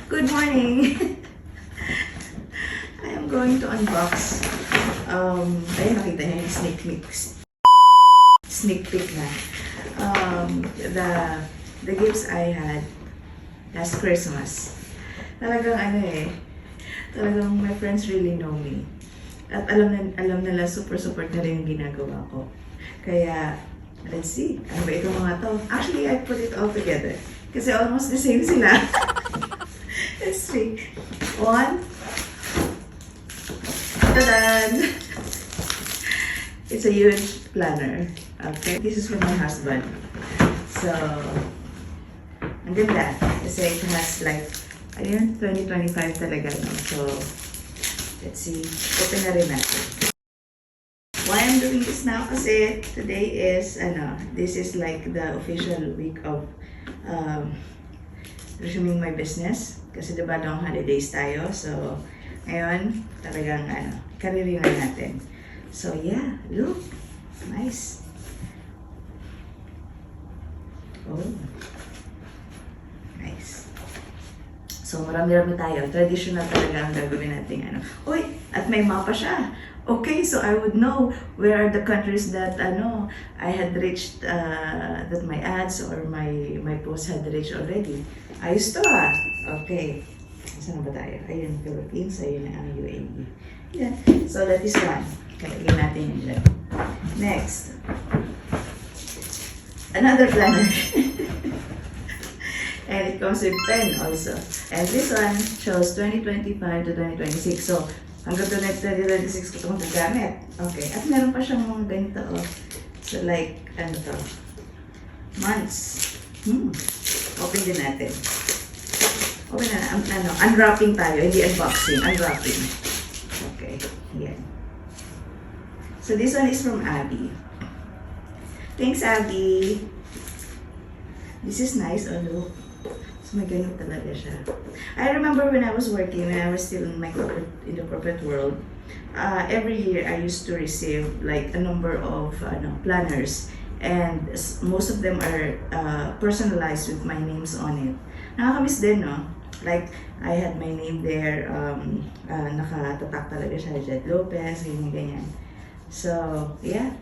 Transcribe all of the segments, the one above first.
Good morning! I am going to unbox. Ayun, nakita niyo yung sneak peek na. The gifts I had last Christmas. Talagang talagang my friends really know me. At alam nila super na rin yung ginagawa ko. Kaya, let's see. Ano ba itong mga to? Actually, I put it all together. Kasi almost the same sila. Let's see. One. Ta-da! It's a huge planner. Okay? This is for my husband. So, ang ganda. Kasi it has like, 2025 talaga. No? So, let's see. Open na rin natin. Why I'm doing this now? Kasi today is, this is like the official week of resuming my business. Kasi diba long holidays tayo. So, ngayon, talagang karirinan natin. So, yeah. Look. Nice. Oh. Nice. So, marami-rami tayo. Traditional talaga ang gagawin natin. Uy! At may mapa siya. Okay, so I would know where are the countries that I had reached, that my ads or my posts had reached already. Ayos to Okay. Saan ba tayo? Ayun, Philippines. Ayun ang UAE. Yeah. So that is one. Kalagyan natin yun dyan. Next. Another planner. And it comes with pen also. And this one shows 2025 to 2026. So, hanggang 2026 ko ito magagamit. Okay. At meron pa siyang mga ganito. So, like, months. Open din natin. Open na. Unwrapping tayo. Hindi unboxing. Unwrapping. Okay. Yan. So, this one is from Abby. Thanks, Abby. This is nice. Oh, look. So, may ganun talaga siya. I remember when I was working, when I was still in the corporate world, every year I used to receive like a number of planners, and most of them are personalized with my names on it. Nakakamiss din, no? Like, I had my name there, nakatatak talaga siya, Jed Lopez, ganyan. So, yeah.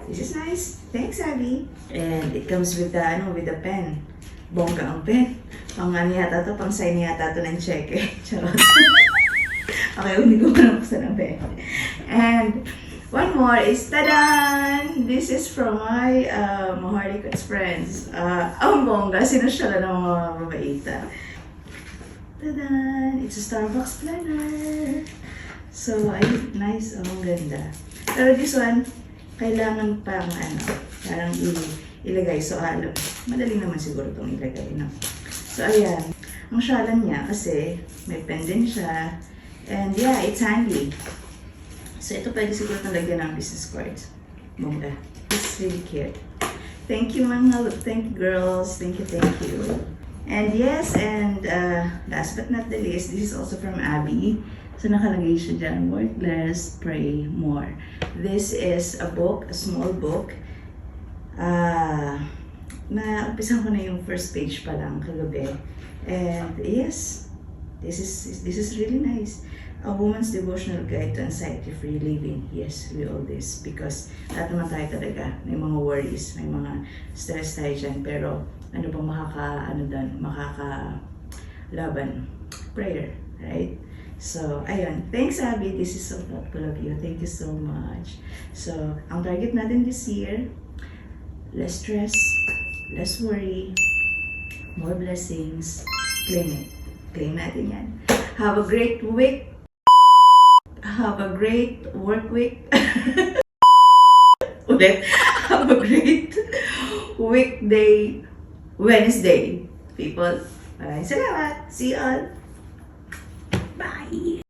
This is nice. Thanks, Abby. And it comes with the pen. Bongga ang pen. Pang yata to, pang sign yata to ng cheque. Charot. Okay, hindi ko nabuksan ang pen. And one more is, ta-dan! This is from my Maharlikots friends. Ang bongga, sinusyalan ng mga babaita. Ta-dan! It's a Starbucks planner. So, ay, nice. Ang ganda. Pero this one, kailangan pang parang ilagay. So, madali naman siguro itong ilagay, no? So, ayan. Ang syalan niya kasi may pen din siya. And yeah, it's handy. So, ito pwede siguro itong lagyan ng business cards. Bongga. It's really cute. Thank you, thank you, girls. Thank you. And yes, and last but not the least, this is also from Abby. So, nakalagay siya dyan, work less, pray more. This is a book, a small book. Na-umpisan ko na yung first page pa lang kagabi. And yes, this is really nice. A woman's devotional guide to anxiety-free living. Yes, we all this. Because lahat naman tayo talaga, may mga worries, may mga stress tayo dyan. Pero ano bang makakalaban? Prayer, right? So, ayun. Thanks, Abby. This is so thoughtful of you. Thank you so much. So, ang target natin this year, less stress, less worry, more blessings. Claim it. Claim natin yan. Have a great week. Have a great work week. Ulit. Have a great weekday, Wednesday, people. Maraming salamat. See you all. Bye!